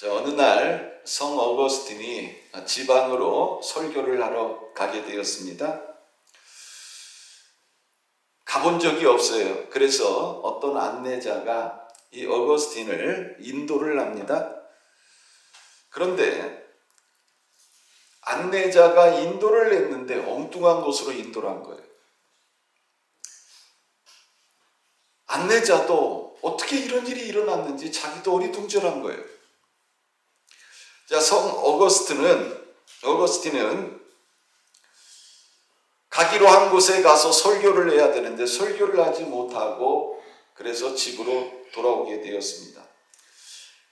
어느 날 성 어거스틴이 지방으로 설교를 하러 가게 되었습니다. 가본 적이 없어요. 그래서 어떤 안내자가 이 어거스틴을 인도를 합니다. 그런데 안내자가 인도를 했는데 엉뚱한 곳으로 인도를 한 거예요. 안내자도 어떻게 이런 일이 일어났는지 자기도 어리둥절한 거예요. 자, 성 어거스틴은 가기로 한 곳에 가서 설교를 해야 되는데 설교를 하지 못하고 그래서 집으로 돌아오게 되었습니다.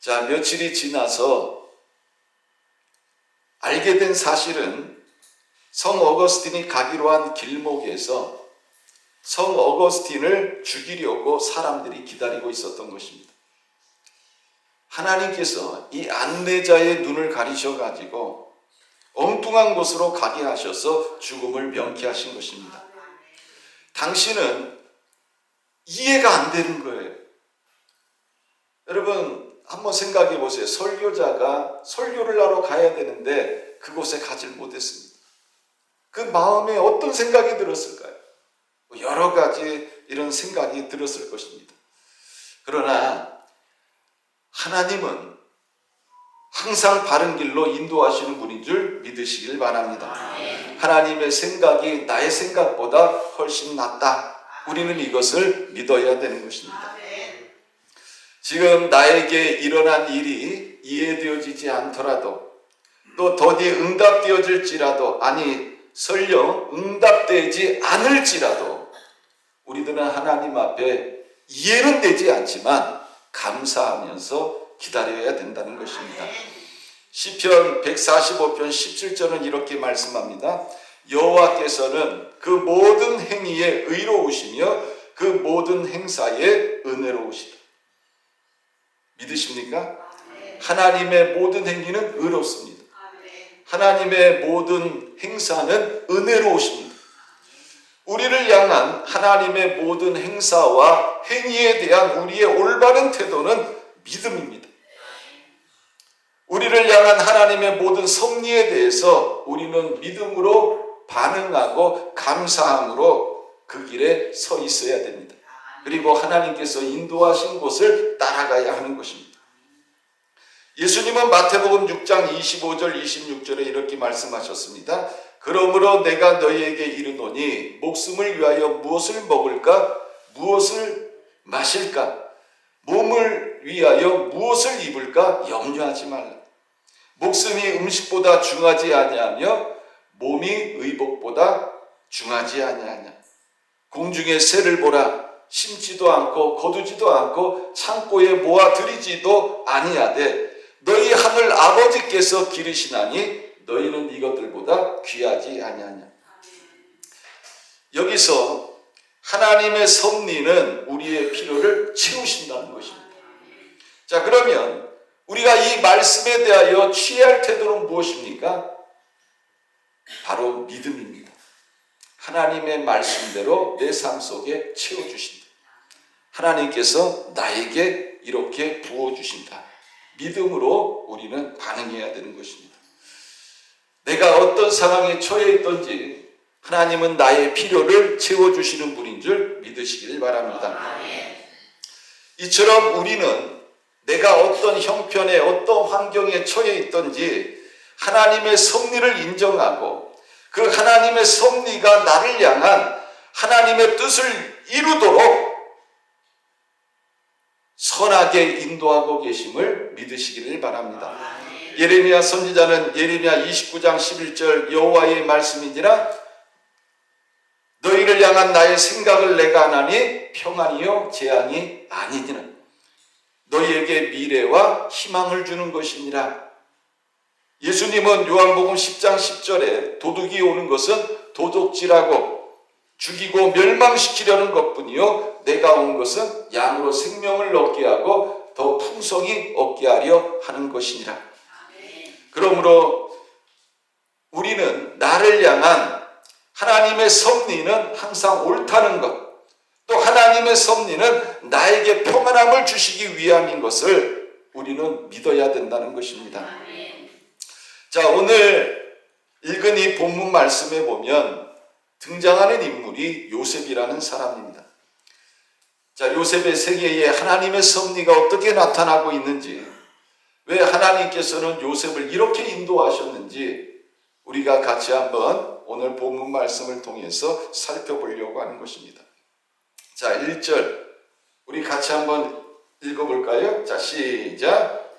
자, 며칠이 지나서 알게 된 사실은 성 어거스틴이 가기로 한 길목에서 성 어거스틴을 죽이려고 사람들이 기다리고 있었던 것입니다. 하나님께서 이 안내자의 눈을 가리셔가지고 엉뚱한 곳으로 가게 하셔서 죽음을 명쾌하신 것입니다. 당신은 이해가 안 되는 거예요. 여러분 한번 생각해 보세요. 설교자가 설교를 하러 가야 되는데 그곳에 가질 못했습니다. 그 마음에 어떤 생각이 들었을까요? 여러 가지 이런 생각이 들었을 것입니다. 그러나 하나님은 항상 바른 길로 인도하시는 분인 줄 믿으시길 바랍니다. 하나님의 생각이 나의 생각보다 훨씬 낫다. 우리는 이것을 믿어야 되는 것입니다. 지금 나에게 일어난 일이 이해되어지지 않더라도 또 더디 응답되어질지라도 아니 설령 응답되지 않을지라도 우리들은 하나님 앞에 이해는 되지 않지만 감사하면서 기다려야 된다는 것입니다. 시편 145편 17절은 이렇게 말씀합니다. 여호와께서는 그 모든 행위에 의로우시며 그 모든 행사에 은혜로우시다. 믿으십니까? 하나님의 모든 행위는 의롭습니다. 하나님의 모든 행사는 은혜로우십니다. 우리를 향한 하나님의 모든 행사와 행위에 대한 우리의 올바른 태도는 믿음입니다. 우리를 향한 하나님의 모든 섭리에 대해서 우리는 믿음으로 반응하고 감사함으로 그 길에 서 있어야 됩니다. 그리고 하나님께서 인도하신 곳을 따라가야 하는 것입니다. 예수님은 마태복음 6장 25절 26절에 이렇게 말씀하셨습니다. 그러므로 내가 너희에게 이르노니 목숨을 위하여 무엇을 먹을까 무엇을 마실까 몸을 위하여 무엇을 입을까 염려하지 말라. 목숨이 음식보다 중하지 아니하며 몸이 의복보다 중하지 아니하냐. 공중의 새를 보라. 심지도 않고 거두지도 않고 창고에 모아 들이지도 아니하되 너희 하늘 아버지께서 기르시나니 너희는 이것들보다 귀하지 아니하냐. 여기서 하나님의 섭리는 우리의 필요를 채우신다는 것입니다. 자, 그러면 우리가 이 말씀에 대하여 취해야 할 태도는 무엇입니까? 바로 믿음입니다. 하나님의 말씀대로 내 삶 속에 채워주신다. 하나님께서 나에게 이렇게 부어주신다. 믿음으로 우리는 반응해야 되는 것입니다. 내가 어떤 상황에 처해 있든지 하나님은 나의 필요를 채워주시는 분인 줄 믿으시길 바랍니다. 이처럼 우리는 내가 어떤 형편에 어떤 환경에 처해 있든지 하나님의 섭리를 인정하고 그 하나님의 섭리가 나를 향한 하나님의 뜻을 이루도록 선하게 인도하고 계심을 믿으시기를 바랍니다. 예레미야 선지자는 예레미야 29장 11절 여호와의 말씀이니라 너희를 향한 나의 생각을 내가 아나니 평안이요 재앙이 아니니라. 너희에게 미래와 희망을 주는 것이니라. 예수님은 요한복음 10장 10절에 도둑이 오는 것은 도둑질하고 죽이고 멸망시키려는 것뿐이요 내가 온 것은 양으로 생명을 얻게 하고 더 풍성히 얻게 하려 하는 것이니라. 그러므로 우리는 나를 향한 하나님의 섭리는 항상 옳다는 것, 또 하나님의 섭리는 나에게 평안함을 주시기 위함인 것을 우리는 믿어야 된다는 것입니다. 자, 오늘 읽은 이 본문 말씀에 보면 등장하는 인물이 요셉이라는 사람입니다. 자, 요셉의 세계에 하나님의 섭리가 어떻게 나타나고 있는지, 왜 하나님께서는 요셉을 이렇게 인도하셨는지 우리가 같이 한번 오늘 본문 말씀을 통해서 살펴보려고 하는 것입니다. 자, 1절 우리 같이 한번 읽어볼까요? 자, 시작.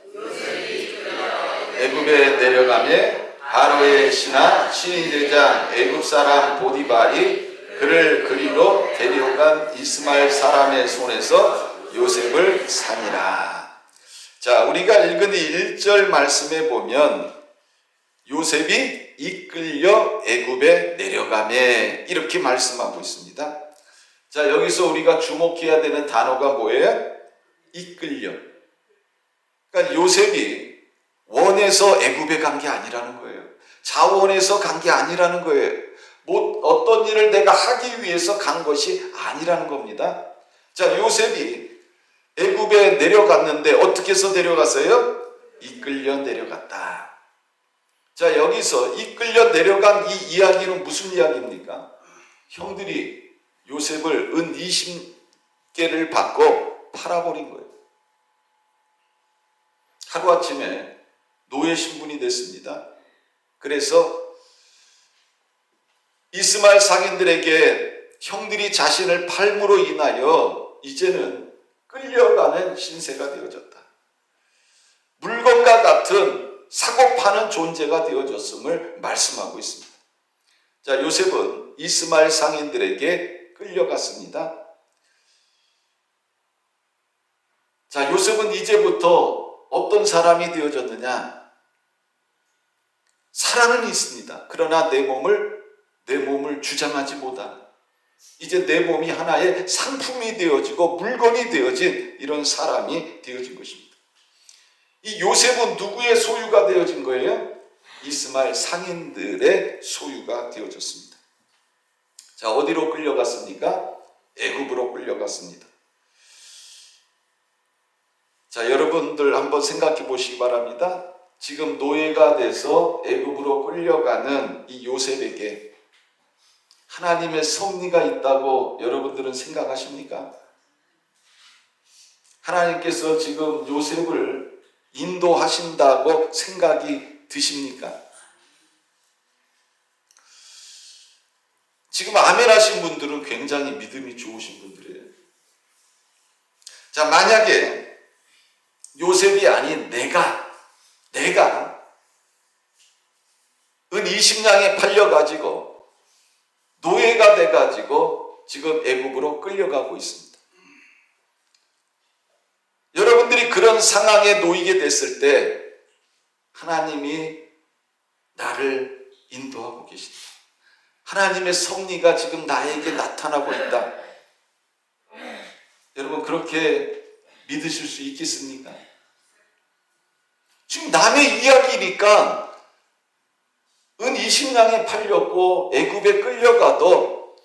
애굽에 내려가매 바로의 신하 친위대장 애굽 사람 보디발이 그를 그리로 데려간 이스마엘 사람의 손에서 요셉을 산이라. 자, 우리가 읽은 이 1절 말씀에 보면 요셉이 이끌려 애굽에 내려가매 이렇게 말씀하고 있습니다. 자, 여기서 우리가 주목해야 되는 단어가 뭐예요? 이끌려. 그러니까 요셉이 원해서 애굽에 간 게 아니라는 거예요. 자원해서 간 게 아니라는 거예요. 어떤 일을 내가 하기 위해서 간 것이 아니라는 겁니다. 자, 요셉이 애굽에 내려갔는데 어떻게 해서 내려갔어요? 이끌려 내려갔다. 자, 여기서 이끌려 내려간 이 이야기는 무슨 이야기입니까? 형들이 요셉을 은 20개를 받고 팔아버린 거예요. 하루아침에 노예 신분이 됐습니다. 그래서 이스마엘 상인들에게 형들이 자신을 팔므로 인하여 이제는 끌려가는 신세가 되어졌다. 물건과 같은 사고 파는 존재가 되어졌음을 말씀하고 있습니다. 자, 요셉은 이스마엘 상인들에게 끌려갔습니다. 자, 요셉은 이제부터 어떤 사람이 되어졌느냐? 사랑은 있습니다. 그러나 내 몸을 주장하지 못하는, 이제 내 몸이 하나의 상품이 되어지고 물건이 되어진 이런 사람이 되어진 것입니다. 이 요셉은 누구의 소유가 되어진 거예요? 이스마엘 상인들의 소유가 되어졌습니다. 자, 어디로 끌려갔습니까? 애굽으로 끌려갔습니다. 자, 여러분들 한번 생각해 보시기 바랍니다. 지금 노예가 돼서 애굽으로 끌려가는 이 요셉에게 하나님의 섭리가 있다고 여러분들은 생각하십니까? 하나님께서 지금 요셉을 인도하신다고 생각이 드십니까? 지금 아멘 하신 분들은 굉장히 믿음이 좋으신 분들이에요. 자, 만약에 요셉이 아닌 내가 은 20냥에 팔려가지고 노예가 돼가지고 지금 애굽으로 끌려가고 있습니다. 여러분들이 그런 상황에 놓이게 됐을 때 하나님이 나를 인도하고 계신다. 하나님의 섭리가 지금 나에게 나타나고 있다. 여러분 그렇게 믿으실 수 있겠습니까? 지금 남의 이야기니까 은 20냥에 팔렸고 애굽에 끌려가도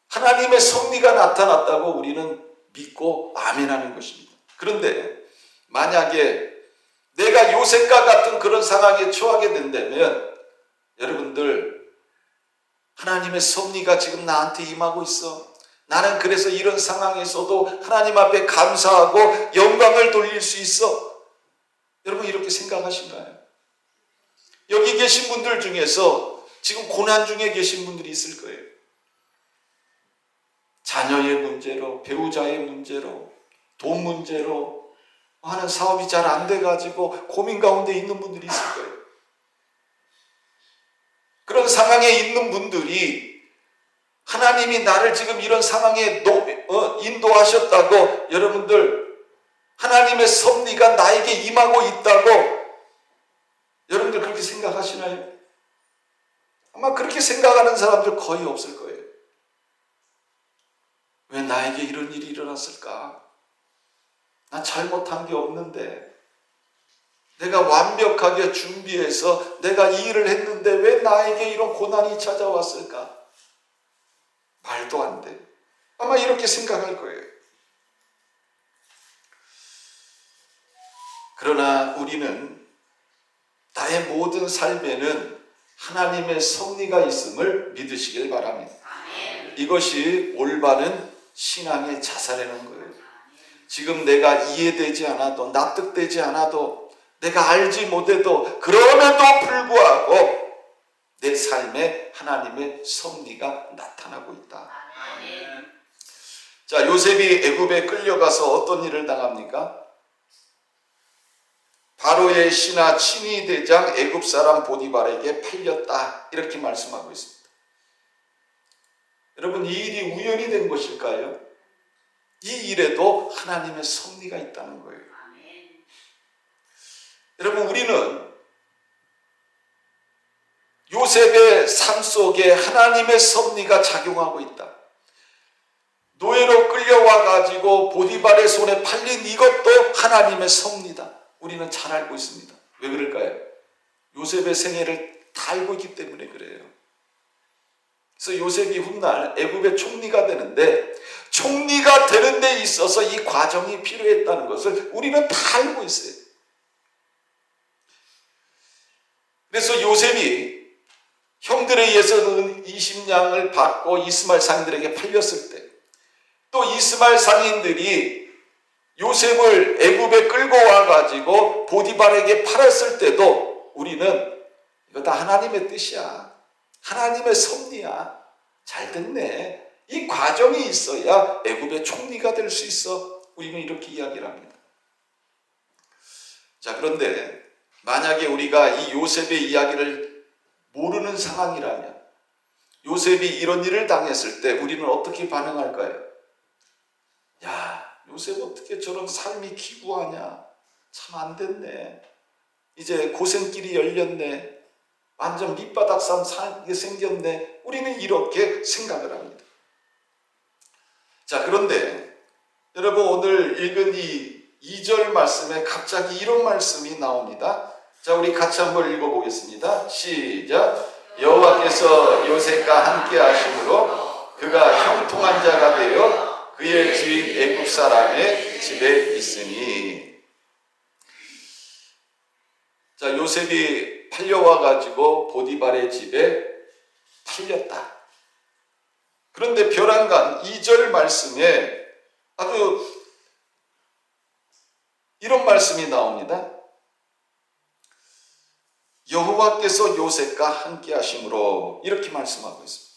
하나님의 섭리가 나타났다고 우리는 믿고 아멘하는 것입니다. 그런데 만약에 내가 요셉과 같은 그런 상황에 처하게 된다면 여러분들 하나님의 섭리가 지금 나한테 임하고 있어. 나는 그래서 이런 상황에서도 하나님 앞에 감사하고 영광을 돌릴 수 있어. 여러분 이렇게 생각하신가요? 여기 계신 분들 중에서 지금 고난 중에 계신 분들이 있을 거예요. 자녀의 문제로, 배우자의 문제로, 돈 문제로 하는 사업이 잘 안 돼가지고 고민 가운데 있는 분들이 있을 거예요. 그런 상황에 있는 분들이 하나님이 나를 지금 이런 상황에 인도하셨다고 여러분들 하나님의 섭리가 나에게 임하고 있다고 여러분들 그렇게 생각하시나요? 아마 그렇게 생각하는 사람들 거의 없을 거예요. 왜 나에게 이런 일이 일어났을까? 난 잘못한 게 없는데 내가 완벽하게 준비해서 내가 이 일을 했는데 왜 나에게 이런 고난이 찾아왔을까? 말도 안 돼. 아마 이렇게 생각할 거예요. 그러나 우리는 나의 모든 삶에는 하나님의 섭리가 있음을 믿으시길 바랍니다. 이것이 올바른 신앙의 자세라는 거예요. 지금 내가 이해되지 않아도, 납득되지 않아도, 내가 알지 못해도, 그럼에도 불구하고 내 삶에 하나님의 섭리가 나타나고 있다. 자, 요셉이 애굽에 끌려가서 어떤 일을 당합니까? 바로의 신하 친위 대장 애굽 사람 보디발에게 팔렸다, 이렇게 말씀하고 있습니다. 여러분, 이 일이 우연이 된 것일까요? 이 일에도 하나님의 섭리가 있다는 거예요. 여러분, 우리는 요셉의 삶 속에 하나님의 섭리가 작용하고 있다. 노예로 끌려와 가지고 보디발의 손에 팔린 이것도 하나님의 섭리다. 우리는 잘 알고 있습니다. 왜 그럴까요? 요셉의 생애를 다 알고 있기 때문에 그래요. 그래서 요셉이 훗날 애굽의 총리가 되는데, 총리가 되는 데 있어서 이 과정이 필요했다는 것을 우리는 다 알고 있어요. 그래서 요셉이 형들에 의해서는 20냥을 받고 이스마엘 상인들에게 팔렸을 때, 또 이스마엘 상인들이 요셉을 애굽에 끌고 와가지고 보디발에게 팔았을 때도 우리는 이거 다 하나님의 뜻이야, 하나님의 섭리야, 잘 됐네, 이 과정이 있어야 애굽의 총리가 될 수 있어, 우리는 이렇게 이야기를 합니다. 자, 그런데 만약에 우리가 이 요셉의 이야기를 모르는 상황이라면, 요셉이 이런 일을 당했을 때 우리는 어떻게 반응할까요? 야, 요셉 어떻게 저런 삶이 기구하냐, 참 안 됐네, 이제 고생길이 열렸네, 완전 밑바닥 삶 살게 생겼네, 우리는 이렇게 생각을 합니다. 자, 그런데 여러분, 오늘 읽은 이 2절 말씀에 갑자기 이런 말씀이 나옵니다. 자, 우리 같이 한번 읽어보겠습니다. 시작. 여호와께서 요셉과 함께 하심으로 그가 형통한 자가 되어 그의 주인 애굽 사람의 집에 있으니. 자, 요셉이 팔려와 가지고 보디발의 집에 팔렸다. 그런데 벼랑간 2절 말씀에 아주 이런 말씀이 나옵니다. 여호와께서 요셉과 함께 하심으로, 이렇게 말씀하고 있습니다.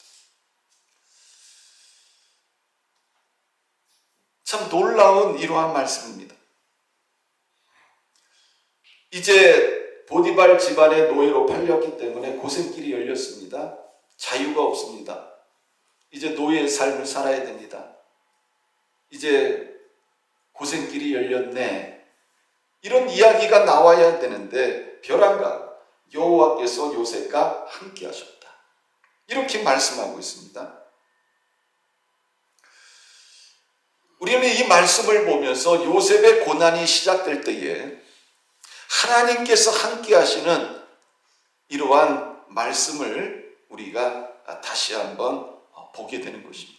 참 놀라운 이러한 말씀입니다. 이제 보디발 집안의 노예로 팔렸기 때문에 고생길이 열렸습니다. 자유가 없습니다. 이제 노예의 삶을 살아야 됩니다. 이제 고생길이 열렸네, 이런 이야기가 나와야 되는데 벼랑간 여호와께서 요셉과 함께 하셨다, 이렇게 말씀하고 있습니다. 우리는 이 말씀을 보면서 요셉의 고난이 시작될 때에 하나님께서 함께 하시는 이러한 말씀을 우리가 다시 한번 보게 되는 것입니다.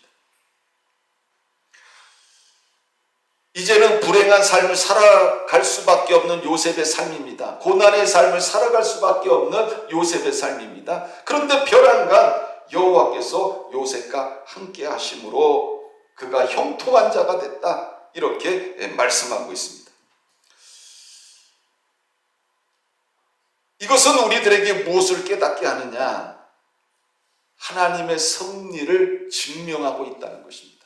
이제는 불행한 삶을 살아갈 수밖에 없는 요셉의 삶입니다. 고난의 삶을 살아갈 수밖에 없는 요셉의 삶입니다. 그런데 벼랑간 여호와께서 요셉과 함께 하심으로 그가 형통한 자가 됐다, 이렇게 말씀하고 있습니다. 이것은 우리들에게 무엇을 깨닫게 하느냐? 하나님의 섭리를 증명하고 있다는 것입니다.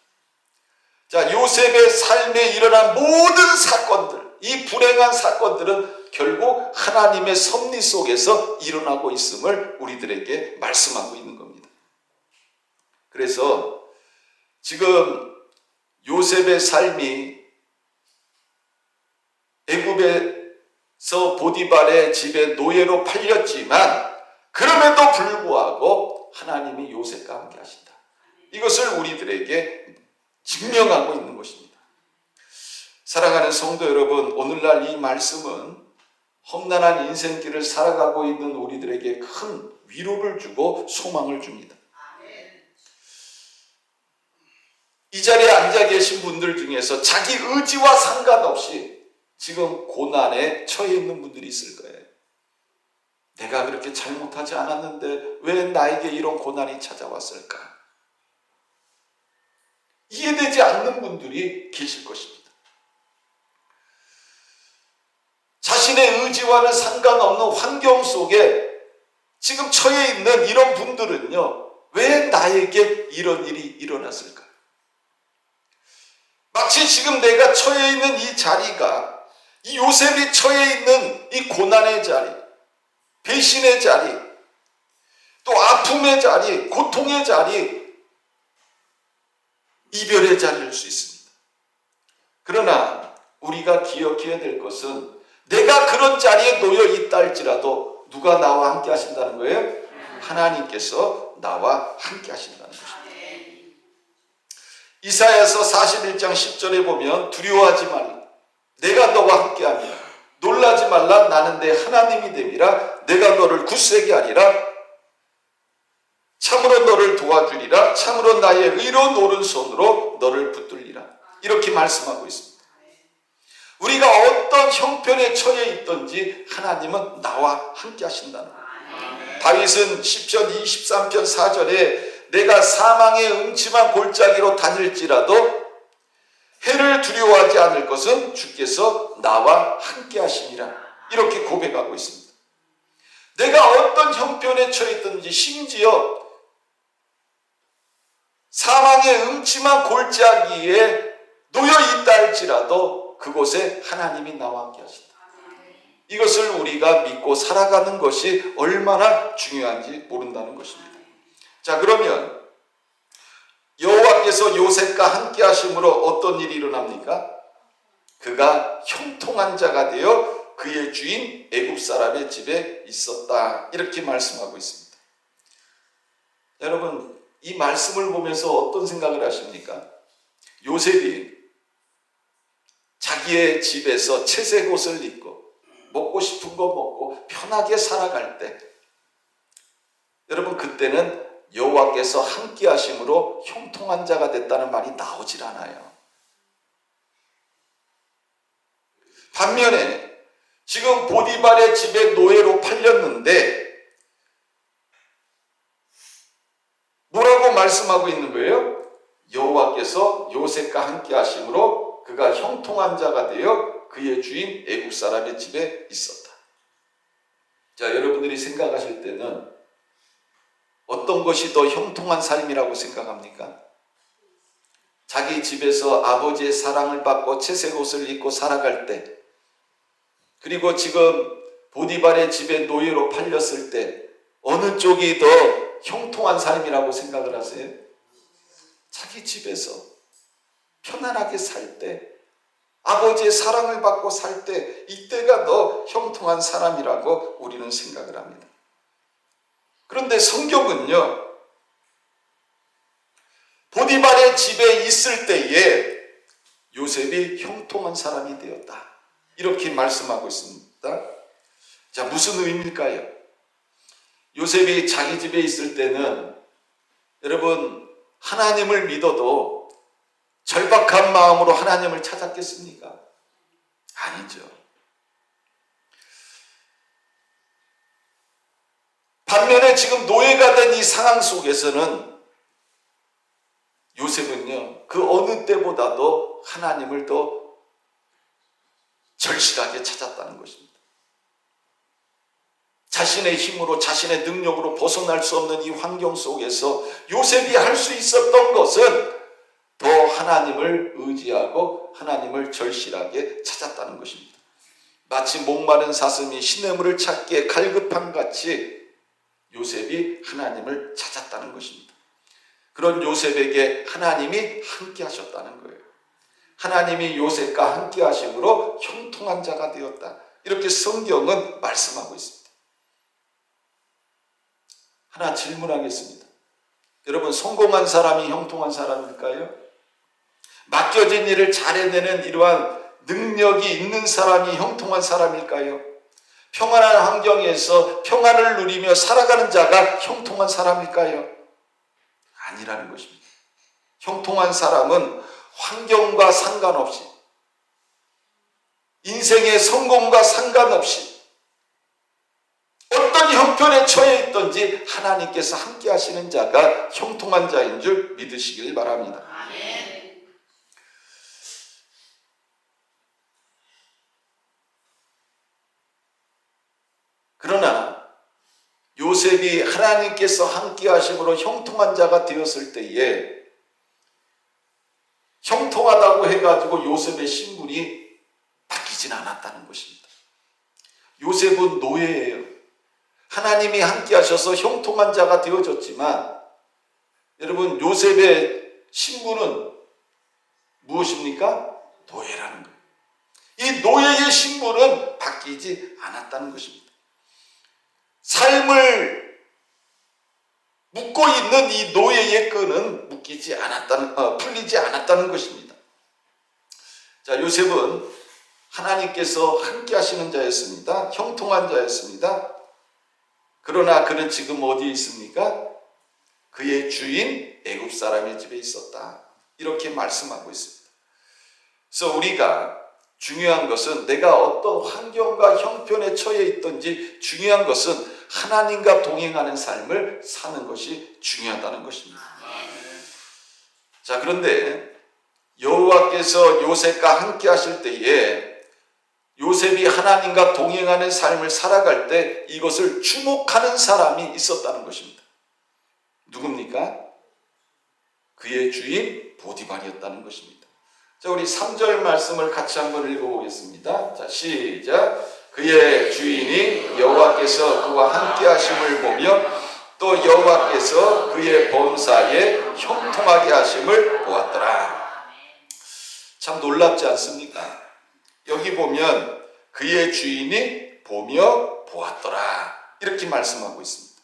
자, 요셉의 삶에 일어난 모든 사건들, 이 불행한 사건들은 결국 하나님의 섭리 속에서 일어나고 있음을 우리들에게 말씀하고 있는 겁니다. 그래서 지금 요셉의 삶이 애굽에서 보디발의 집에 노예로 팔렸지만 그럼에도 불구하고 하나님이 요셉과 함께 하신다, 이것을 우리들에게 증명하고 있는 것입니다. 사랑하는 성도 여러분, 오늘날 이 말씀은 험난한 인생길을 살아가고 있는 우리들에게 큰 위로를 주고 소망을 줍니다. 이 자리에 앉아 계신 분들 중에서 자기 의지와 상관없이 지금 고난에 처해 있는 분들이 있을 거예요. 내가 그렇게 잘못하지 않았는데 왜 나에게 이런 고난이 찾아왔을까? 이해되지 않는 분들이 계실 것입니다. 자신의 의지와는 상관없는 환경 속에 지금 처해 있는 이런 분들은요, 왜 나에게 이런 일이 일어났을까? 마치 지금 내가 처해 있는 이 자리가, 이 요셉이 처해 있는 이 고난의 자리, 배신의 자리, 또 아픔의 자리, 고통의 자리, 이별의 자리일 수 있습니다. 그러나 우리가 기억해야 될 것은 내가 그런 자리에 놓여 있다 할지라도 누가 나와 함께 하신다는 거예요? 하나님께서 나와 함께 하신다는 것입니다. 이사야서 41장 10절에 보면 두려워하지 말라. 내가 너와 함께 합니다. 놀라지 말라. 나는 내 하나님이 됨이라. 내가 너를 굳세게 하리라. 참으로 너를 도와주리라. 참으로 나의 의로운 오른손으로 너를 붙들리라. 이렇게 말씀하고 있습니다. 우리가 어떤 형편에 처해 있든지 하나님은 나와 함께 하신다는 거예요. 다윗은 시편 23편 4절에 내가 사망의 음침한 골짜기로 다닐지라도 해를 두려워하지 않을 것은 주께서 나와 함께 하시니라. 이렇게 고백하고 있습니다. 내가 어떤 형편에 처해 있든지 심지어 사망의 음침한 골짜기에 놓여 있다 할지라도 그곳에 하나님이 나와 함께 하신다. 이것을 우리가 믿고 살아가는 것이 얼마나 중요한지 모른다는 것입니다. 자, 그러면 여호와께서 요셉과 함께 하심으로 어떤 일이 일어납니까? 그가 형통한 자가 되어 그의 주인 애굽 사람의 집에 있었다. 이렇게 말씀하고 있습니다. 여러분, 이 말씀을 보면서 어떤 생각을 하십니까? 요셉이 자기의 집에서 채색 옷을 입고 먹고 싶은 거 먹고 편하게 살아갈 때, 여러분, 그때는 여호와께서 함께 하심으로 형통한 자가 됐다는 말이 나오질 않아요. 반면에 지금 보디발의 집에 노예로 팔렸는데 뭐라고 말씀하고 있는 거예요? 여호와께서 요셉과 함께 하심으로 그가 형통한 자가 되어 그의 주인 애굽 사람의 집에 있었다. 자, 여러분들이 생각하실 때는 어떤 것이 더 형통한 삶이라고 생각합니까? 자기 집에서 아버지의 사랑을 받고 채색 옷을 입고 살아갈 때, 그리고 지금 보디발의 집에 노예로 팔렸을 때 어느 쪽이 더 형통한 삶이라고 생각을 하세요? 자기 집에서 편안하게 살 때, 아버지의 사랑을 받고 살 때, 이때가 더 형통한 사람이라고 우리는 생각을 합니다. 그런데 성경은요, 보디발의 집에 있을 때에 요셉이 형통한 사람이 되었다. 이렇게 말씀하고 있습니다. 자, 무슨 의미일까요? 요셉이 자기 집에 있을 때는 여러분, 하나님을 믿어도 절박한 마음으로 하나님을 찾았겠습니까? 아니죠. 반면에 지금 노예가 된 이 상황 속에서는 요셉은요, 그 어느 때보다도 하나님을 더 절실하게 찾았다는 것입니다. 자신의 힘으로, 자신의 능력으로 벗어날 수 없는 이 환경 속에서 요셉이 할 수 있었던 것은 더 하나님을 의지하고 하나님을 절실하게 찾았다는 것입니다. 마치 목마른 사슴이 시냇물을 찾기에 갈급함 같이 요셉이 하나님을 찾았다는 것입니다. 그런 요셉에게 하나님이 함께 하셨다는 거예요. 하나님이 요셉과 함께 하심으로 형통한 자가 되었다. 이렇게 성경은 말씀하고 있습니다. 하나 질문하겠습니다. 여러분, 성공한 사람이 형통한 사람일까요? 맡겨진 일을 잘 해내는 이러한 능력이 있는 사람이 형통한 사람일까요? 평안한 환경에서 평안을 누리며 살아가는 자가 형통한 사람일까요? 아니라는 것입니다. 형통한 사람은 환경과 상관없이 인생의 성공과 상관없이 어떤 형편에 처해 있든지 하나님께서 함께 하시는 자가 형통한 자인 줄 믿으시길 바랍니다. 그러나 요셉이 하나님께서 함께 하심으로 형통한 자가 되었을 때에 형통하다고 해가지고 요셉의 신분이 바뀌진 않았다는 것입니다. 요셉은 노예예요. 하나님이 함께 하셔서 형통한 자가 되어졌지만 여러분 요셉의 신분은 무엇입니까? 노예라는 거예요. 이 노예의 신분은 바뀌지 않았다는 것입니다. 삶을 묶고 있는 이 노예의 끈은 풀리지 않았다는 것입니다. 자, 요셉은 하나님께서 함께 하시는 자였습니다. 형통한 자였습니다. 그러나 그는 지금 어디에 있습니까? 그의 주인 애굽 사람의 집에 있었다. 이렇게 말씀하고 있습니다. 그래서 우리가 중요한 것은 내가 어떤 환경과 형편에 처해 있든지 중요한 것은 하나님과 동행하는 삶을 사는 것이 중요하다는 것입니다. 자, 그런데 여호와께서 요셉과 함께 하실 때에 요셉이 하나님과 동행하는 삶을 살아갈 때 이것을 주목하는 사람이 있었다는 것입니다. 누굽니까? 그의 주인 보디발이었다는 것입니다. 자, 우리 3절 말씀을 같이 한번 읽어보겠습니다. 자, 시작. 그의 주인이 여호와께서 그와 함께 하심을 보며 또 여호와께서 그의 범사에 형통하게 하심을 보았더라. 참 놀랍지 않습니까? 여기 보면 그의 주인이 보며 보았더라. 이렇게 말씀하고 있습니다.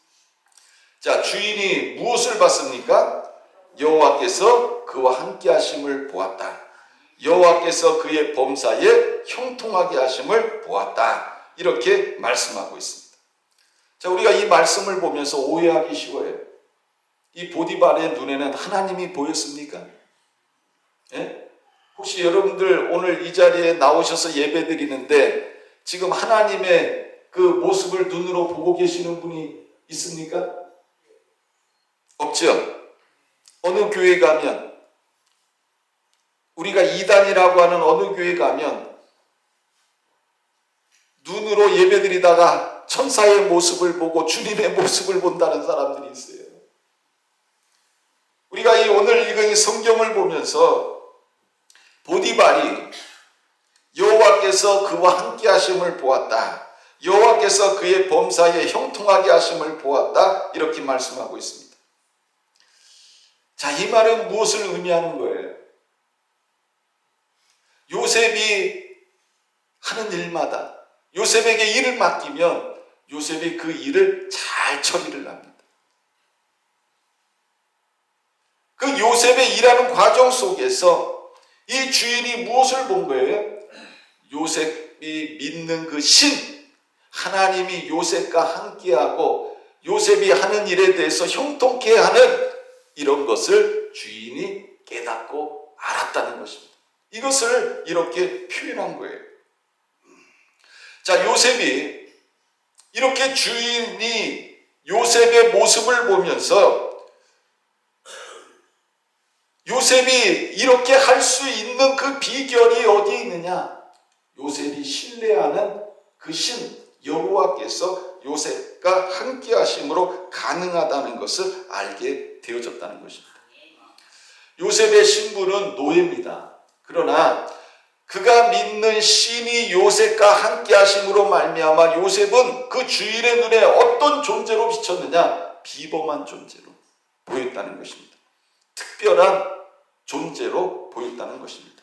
자, 주인이 무엇을 봤습니까? 여호와께서 그와 함께 하심을 보았다. 여호와께서 그의 범사에 형통하게 하심을 보았다. 이렇게 말씀하고 있습니다. 자, 우리가 이 말씀을 보면서 오해하기 쉬워요. 이 보디발의 눈에는 하나님이 보였습니까? 예? 혹시 여러분들 오늘 이 자리에 나오셔서 예배드리는데 지금 하나님의 그 모습을 눈으로 보고 계시는 분이 있습니까? 없죠? 어느 교회 가면 우리가 이단이라고 하는 어느 교회 가면 눈으로 예배드리다가 천사의 모습을 보고 주님의 모습을 본다는 사람들이 있어요. 우리가 이 오늘 읽은 이 성경을 보면서 보디발이 여호와께서 그와 함께 하심을 보았다. 여호와께서 그의 범사에 형통하게 하심을 보았다. 이렇게 말씀하고 있습니다. 자, 이 말은 무엇을 의미하는 거예요? 요셉이 하는 일마다 요셉에게 일을 맡기면 요셉이 그 일을 잘 처리를 합니다. 그 요셉의 일하는 과정 속에서 이 주인이 무엇을 본 거예요? 요셉이 믿는 그 신, 하나님이 요셉과 함께하고 요셉이 하는 일에 대해서 형통케 하는 이런 것을 주인이 깨닫고 알았다는 것입니다. 이것을 이렇게 표현한 거예요. 자, 요셉이 이렇게 주인이 요셉의 모습을 보면서 요셉이 이렇게 할 수 있는 그 비결이 어디에 있느냐? 요셉이 신뢰하는 그 신 여호와께서 요셉과 함께 하심으로 가능하다는 것을 알게 되어졌다는 것입니다. 요셉의 신분은 노예입니다. 그러나 그가 믿는 신이 요셉과 함께 하심으로 말미암아 요셉은 그 주인의 눈에 어떤 존재로 비쳤느냐? 비범한 존재로 보였다는 것입니다. 특별한 존재로 보였다는 것입니다.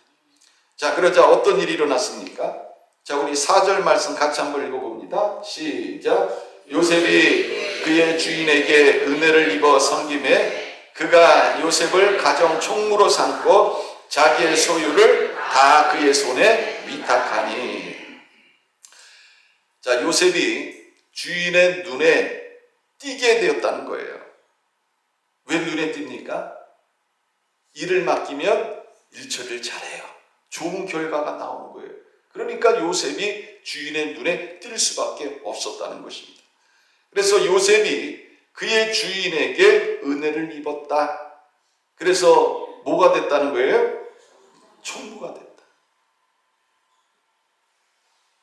자, 그러자 어떤 일이 일어났습니까? 자, 우리 4절 말씀 같이 한번 읽어봅니다. 시작. 요셉이 그의 주인에게 은혜를 입어 섬김에 그가 요셉을 가정 총무로 삼고 자기의 소유를 다 그의 손에 위탁하니. 자, 요셉이 주인의 눈에 띄게 되었다는 거예요. 왜 눈에 띕니까? 일을 맡기면 일 처리를 잘해요. 좋은 결과가 나오는 거예요. 그러니까 요셉이 주인의 눈에 띌 수밖에 없었다는 것입니다. 그래서 요셉이 그의 주인에게 은혜를 입었다. 그래서 뭐가 됐다는 거예요? 총무가 됐다.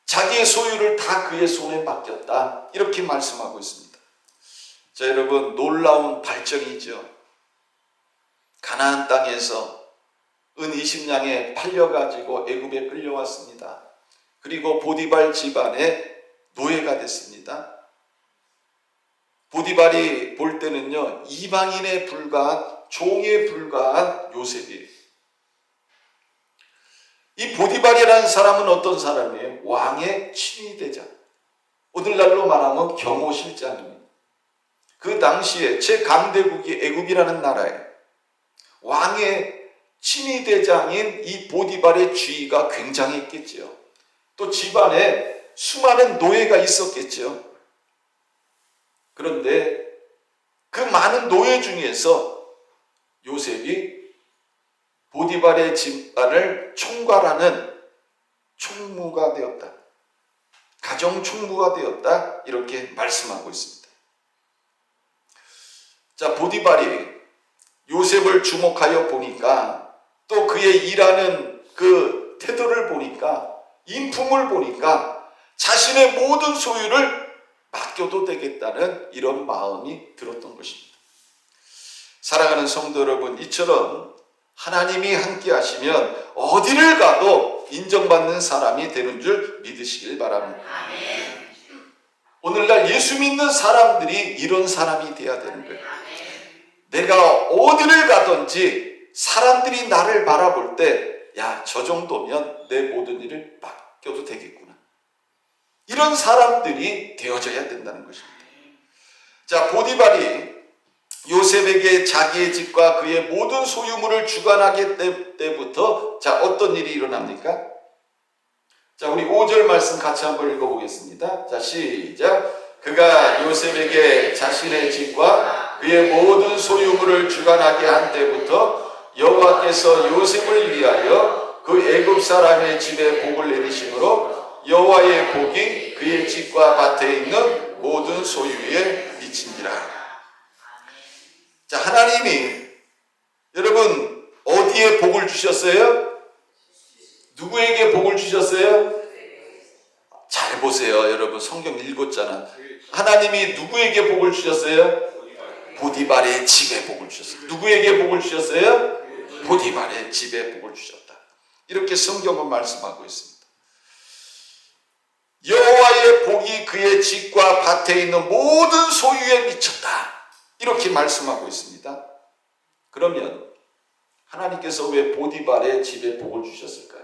자기의 소유를 다 그의 손에 맡겼다. 이렇게 말씀하고 있습니다. 자, 여러분, 놀라운 발정이죠. 가나안 땅에서 은 20냥에 팔려가지고 애굽에 끌려왔습니다. 그리고 보디발 집안의 노예가 됐습니다. 보디발이 볼 때는요, 이방인에 불과한, 종에 불과한 요셉이에요. 이 보디발이라는 사람은 어떤 사람이에요? 왕의 친위대장. 오늘날로 말하면 경호실장입니다. 그 당시에 제 강대국이 애굽이라는 나라에 왕의 친위대장인 이 보디발의 지위가 굉장했겠죠. 또 집안에 수많은 노예가 있었겠죠. 그런데 그 많은 노예 중에서 요셉이 보디발의 집안을 총괄하는 총무가 되었다. 가정 총무가 되었다. 이렇게 말씀하고 있습니다. 자, 보디발이 요셉을 주목하여 보니까 또 그의 일하는 그 태도를 보니까 인품을 보니까 자신의 모든 소유를 맡겨도 되겠다는 이런 마음이 들었던 것입니다. 사랑하는 성도 여러분, 이처럼 하나님이 함께 하시면 어디를 가도 인정받는 사람이 되는 줄 믿으시길 바랍니다. 오늘날 예수 믿는 사람들이 이런 사람이 되어야 되는 거예요. 내가 어디를 가든지 사람들이 나를 바라볼 때, 야, 저 정도면 내 모든 일을 맡겨도 되겠구나. 이런 사람들이 되어져야 된다는 것입니다. 자, 보디발이 요셉에게 자기의 집과 그의 모든 소유물을 주관하게 될 때부터 자, 어떤 일이 일어납니까? 자, 우리 5절 말씀 같이 한번 읽어보겠습니다. 자, 시작. 그가 요셉에게 자신의 집과 그의 모든 소유물을 주관하게 한 때부터 여호와께서 요셉을 위하여 그 애굽 사람의 집에 복을 내리심으로 여호와의 복이 그의 집과 밭에 있는 모든 소유에 미친지라. 자, 하나님이 여러분 어디에 복을 주셨어요? 누구에게 복을 주셨어요? 잘 보세요. 여러분 성경 읽었잖아. 하나님이 누구에게 복을 주셨어요? 보디발의 집에 복을 주셨어요. 누구에게 복을 주셨어요? 보디발의 집에 복을 주셨다. 이렇게 성경은 말씀하고 있습니다. 여호와의 복이 그의 집과 밭에 있는 모든 소유에 미쳤다. 이렇게 말씀하고 있습니다. 그러면 하나님께서 왜 보디발의 집에 복을 주셨을까요?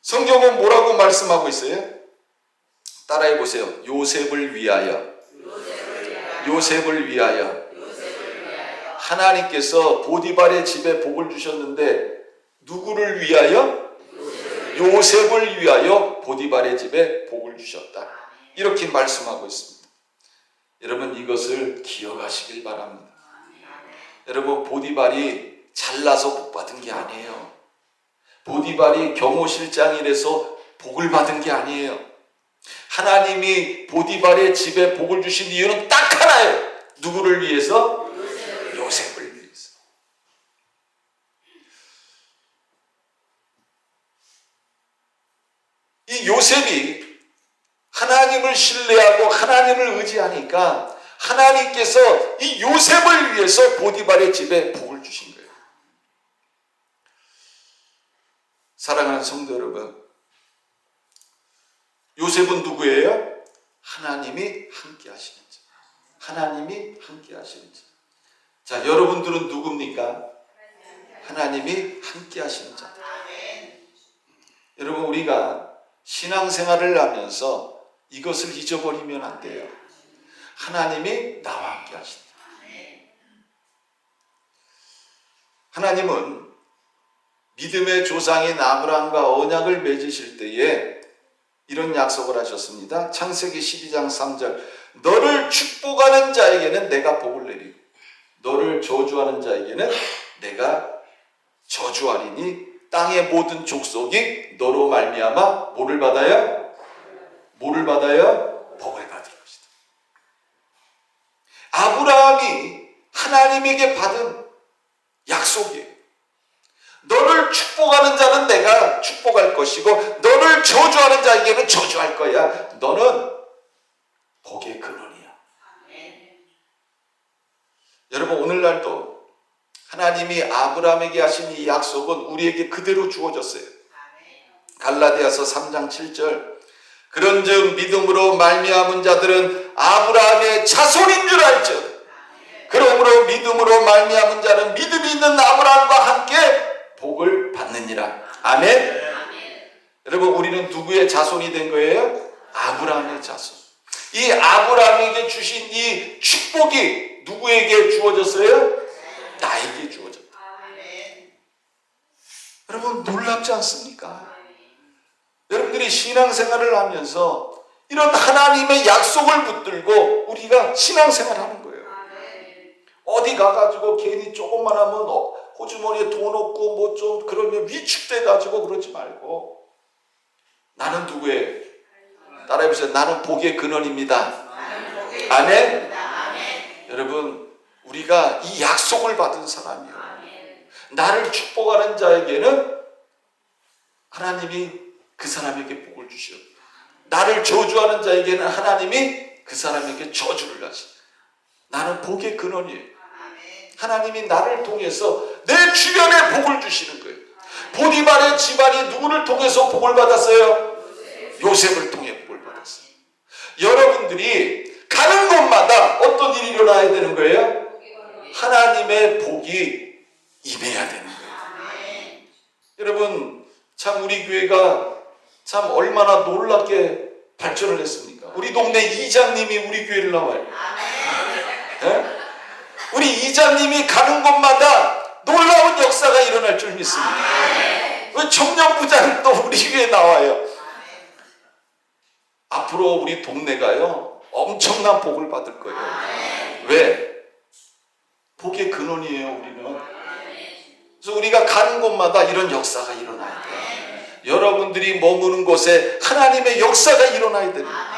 성경은 뭐라고 말씀하고 있어요? 따라해 보세요. 요셉을 위하여. 요셉을 위하여. 하나님께서 보디발의 집에 복을 주셨는데 누구를 위하여? 요셉을 위하여 보디발의 집에 복을 주셨다. 이렇게 말씀하고 있습니다. 여러분 이것을 기억하시길 바랍니다. 여러분 보디발이 잘나서 복 받은 게 아니에요. 보디발이 경호실장이라서 복을 받은 게 아니에요. 하나님이 보디발의 집에 복을 주신 이유는 딱 하나예요. 누구를 위해서? 요셉을 위해서. 이 요셉이 하나님을 신뢰하고 하나님을 의지하니까 하나님께서 이 요셉을 위해서 보디발의 집에 복을 주신 거예요. 사랑하는 성도 여러분, 요셉은 누구예요? 하나님이 함께 하시는 자. 하나님이 함께 하시는 자. 자, 여러분들은 누굽니까? 하나님이 함께 하시는 자. 여러분 우리가 신앙생활을 하면서 이것을 잊어버리면 안 돼요. 하나님이 나와 함께 하신다. 하나님은 믿음의 조상인 아브라함과 언약을 맺으실 때에 이런 약속을 하셨습니다. 창세기 12장 3절 너를 축복하는 자에게는 내가 복을 내리고 너를 저주하는 자에게는 내가 저주하리니 땅의 모든 족속이 너로 말미암아 뭐를 받아요? 뭐를 받아요? 복을 받을 것이다. 아브라함이 하나님에게 받은 약속이에요. 너를 축복하는 자는 내가 축복할 것이고 너를 저주하는 자에게는 저주할 거야. 너는 복의 근원이야. 여러분, 오늘날도 하나님이 아브라함에게 하신 이 약속은 우리에게 그대로 주어졌어요. 갈라디아서 3장 7절, 그런즉 믿음으로 말미암은 자들은 아브라함의 자손인 줄 알죠. 그러므로 믿음으로 말미암은 자는 믿음이 있는 아브라함과 함께 복을 받느니라. 아멘. 여러분, 우리는 누구의 자손이 된 거예요? 아브라함의 자손. 이 아브라함에게 주신 이 축복이 누구에게 주어졌어요? 나에게 주어졌다. 여러분, 놀랍지 않습니까? 여러분들이 신앙생활을 하면서 이런 하나님의 약속을 붙들고 우리가 신앙생활하는 거예요. 어디 가가지고 괜히 조금만 하면 호주머니에 돈 없고 뭐 좀 그러면 위축돼가지고 그러지 말고, 나는 누구예요? 따라해보세요. 나는 복의 근원입니다. 아멘? 여러분, 우리가 이 약속을 받은 사람이에요. 나를 축복하는 자에게는 하나님이 그 사람에게 복을 주시오. 나를 저주하는 자에게는 하나님이 그 사람에게 저주를 하시. 나는 복의 근원이에요. 하나님이 나를 통해서 내 주변에 복을 주시는 거예요. 보디발의 집안이 누구를 통해서 복을 받았어요? 요셉을 통해 복을 받았어요. 여러분들이 가는 곳마다 어떤 일이 일어나야 되는 거예요? 하나님의 복이 임해야 되는 거예요. 여러분, 참 우리 교회가 참 얼마나 놀랍게 발전을 했습니까? 우리 동네 이장님이 우리 교회를 나와요. 네? 우리 이장님이 가는 곳마다 놀라운 역사가 일어날 줄 믿습니다. 청년부장도 우리 교회에 나와요. 앞으로 우리 동네가요 엄청난 복을 받을 거예요. 왜? 복의 근원이에요, 우리는. 그래서 우리가 가는 곳마다 이런 역사가 일어나야 돼요. 여러분들이 머무는 곳에 하나님의 역사가 일어나야 됩니다.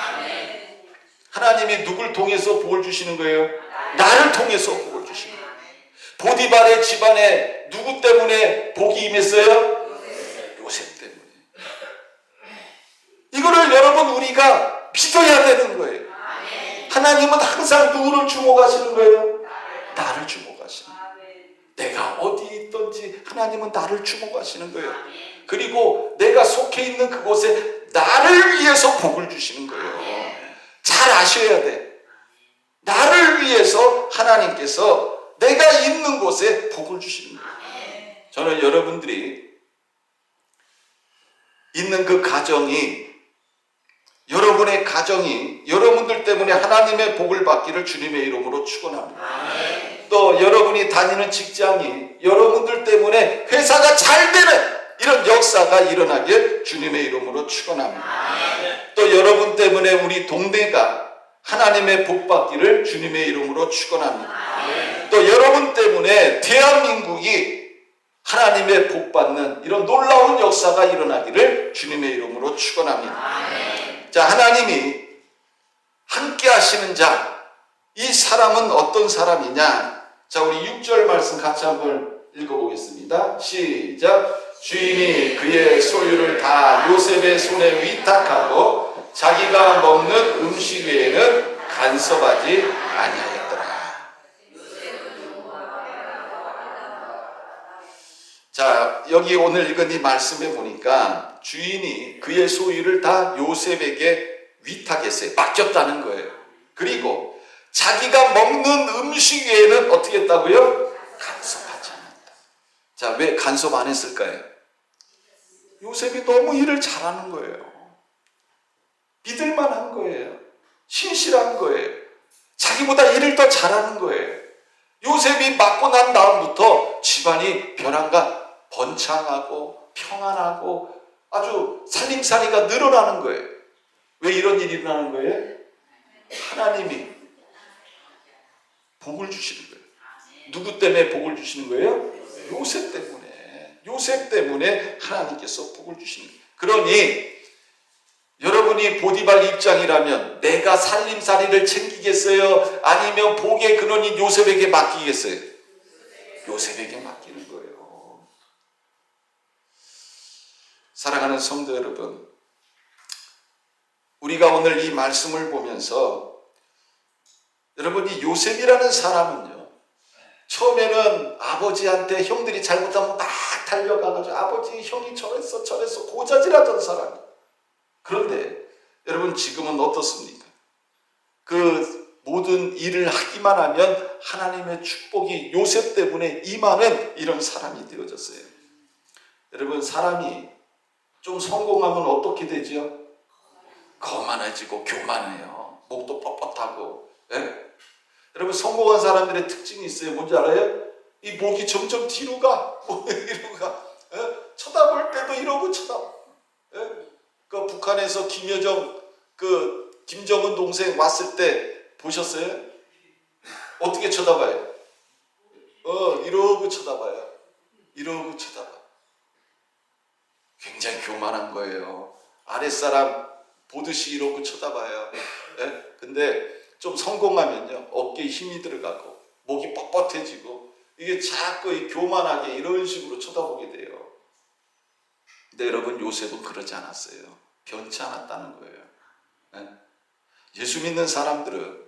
하나님이 누굴 통해서 복을 주시는 거예요? 나를 통해서 복을 주시는 거예요. 보디발의 집안에 누구 때문에 복이 임했어요? 요셉 때문에. 이거를 여러분 우리가 믿어야 되는 거예요. 하나님은 항상 누구를 주목하시는 거예요? 나를 주목하시는 거예요. 내가 어디 있든지 하나님은 나를 주목하시는 거예요. 그리고 내가 속해 있는 그곳에 나를 위해서 복을 주시는 거예요. 잘 아셔야 돼. 나를 위해서 하나님께서 내가 있는 곳에 복을 주시는 거예요. 저는 여러분들이 있는 그 가정이, 여러분의 가정이 여러분들 때문에 하나님의 복을 받기를 주님의 이름으로 축원합니다. 또 여러분이 다니는 직장이 여러분들 때문에 회사가 잘 되는 이런 역사가 일어나길 주님의 이름으로 축원합니다. 또 여러분 때문에 우리 동네가 하나님의 복 받기를 주님의 이름으로 축원합니다. 또 여러분 때문에 대한민국이 하나님의 복 받는 이런 놀라운 역사가 일어나기를 주님의 이름으로 축원합니다. 자, 하나님이 함께 하시는 자, 이 사람은 어떤 사람이냐? 자, 우리 6절 말씀 같이 한번 읽어보겠습니다. 시작. 주인이 그의 소유를 다 요셉의 손에 위탁하고 자기가 먹는 음식 외에는 간섭하지 아니하였더라. 자, 여기 오늘 읽은 이 말씀에 보니까 주인이 그의 소유를 다 요셉에게 위탁했어요. 맡겼다는 거예요. 그리고 자기가 먹는 음식 외에는 어떻게 했다고요? 간섭하지 않았다. 자, 왜 간섭 안 했을까요? 요셉이 너무 일을 잘하는 거예요. 믿을만한 거예요. 신실한 거예요. 자기보다 일을 더 잘하는 거예요. 요셉이 맡고 난 다음부터 집안이 벼랑과 번창하고 평안하고 아주 살림살이가 늘어나는 거예요. 왜 이런 일이 일어나는 거예요? 하나님이 복을 주시는 거예요. 누구 때문에 복을 주시는 거예요? 요셉 때문에. 요셉 때문에 하나님께서 복을 주시는 거예요. 그러니 여러분이 보디발 입장이라면 내가 살림살이를 챙기겠어요? 아니면 복의 근원인 요셉에게 맡기겠어요? 요셉에게 맡기는 거예요. 사랑하는 성도 여러분, 우리가 오늘 이 말씀을 보면서 여러분이 요셉이라는 사람은요, 처음에는 아버지한테 형들이 잘못하면 막 달려가가지고 아버지 형이 저랬어 고자질하던 사람이에요. 그런데 여러분 지금은 어떻습니까? 그 모든 일을 하기만 하면 하나님의 축복이 요셉 때문에 임하는 이런 사람이 되어졌어요. 여러분 사람이 좀 성공하면 어떻게 되죠? 거만해지고 교만해요. 목도 뻣뻣하고. 예? 여러분 성공한 사람들의 특징이 있어요. 뭔지 알아요? 이 목이 점점 뒤로 가. 이러고 가. 예? 쳐다볼 때도 이러고 쳐다봐. 예? 그 북한에서 김정은 동생 왔을 때 보셨어요? 어떻게 쳐다봐요? 이러고 쳐다봐요. 이러고 쳐다봐. 굉장히 교만한 거예요. 아랫사람 보듯이 이러고 쳐다봐요. 예? 근데 좀 성공하면요, 어깨에 힘이 들어가고 목이 뻣뻣해지고 이게 자꾸 교만하게 이런 식으로 쳐다보게 돼요. 근데 여러분 요셉은 그러지 않았어요. 변치 않았다는 거예요. 네? 예수 믿는 사람들은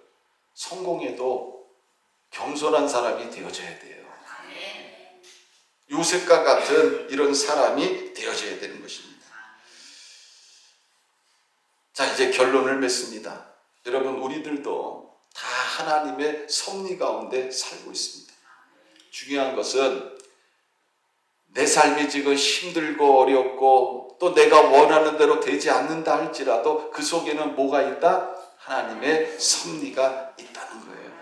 성공해도 겸손한 사람이 되어져야 돼요. 요셉과 같은 이런 사람이 되어져야 되는 것입니다. 자, 이제 결론을 맺습니다. 여러분 우리들도 다 하나님의 섭리 가운데 살고 있습니다. 중요한 것은 내 삶이 지금 힘들고 어렵고 또 내가 원하는 대로 되지 않는다 할지라도 그 속에는 뭐가 있다? 하나님의 섭리가 있다는 거예요.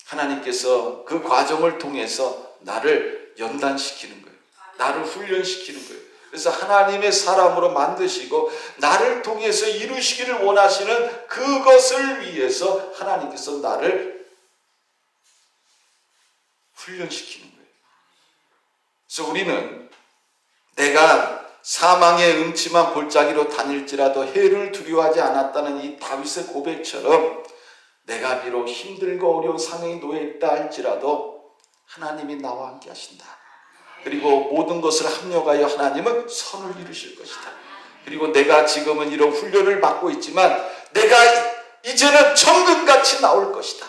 하나님께서 그 과정을 통해서 나를 연단시키는 거예요. 나를 훈련시키는 거예요. 그래서 하나님의 사람으로 만드시고 나를 통해서 이루시기를 원하시는 그것을 위해서 하나님께서 나를 훈련시키는 거예요. 그래서 우리는 내가 사망의 음침한 골짜기로 다닐지라도 해를 두려워하지 않았다는 이 다윗의 고백처럼 내가 비록 힘들고 어려운 상황에 놓여 있다 할지라도 하나님이 나와 함께 하신다. 그리고 모든 것을 합력하여 하나님은 선을 이루실 것이다. 그리고 내가 지금은 이런 훈련을 받고 있지만 내가 이제는 천금같이 나올 것이다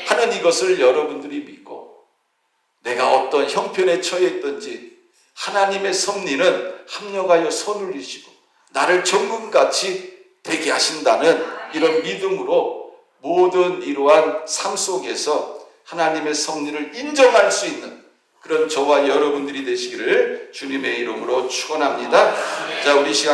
하는 이것을 여러분들이 믿고 내가 어떤 형편에 처해 있든지 하나님의 섭리는 합력하여 선을 이루시고 나를 정금같이 되게 하신다는 이런 믿음으로 모든 이러한 삶 속에서 하나님의 섭리를 인정할 수 있는 그런 저와 여러분들이 되시기를 주님의 이름으로 축원합니다. 자, 우리 시간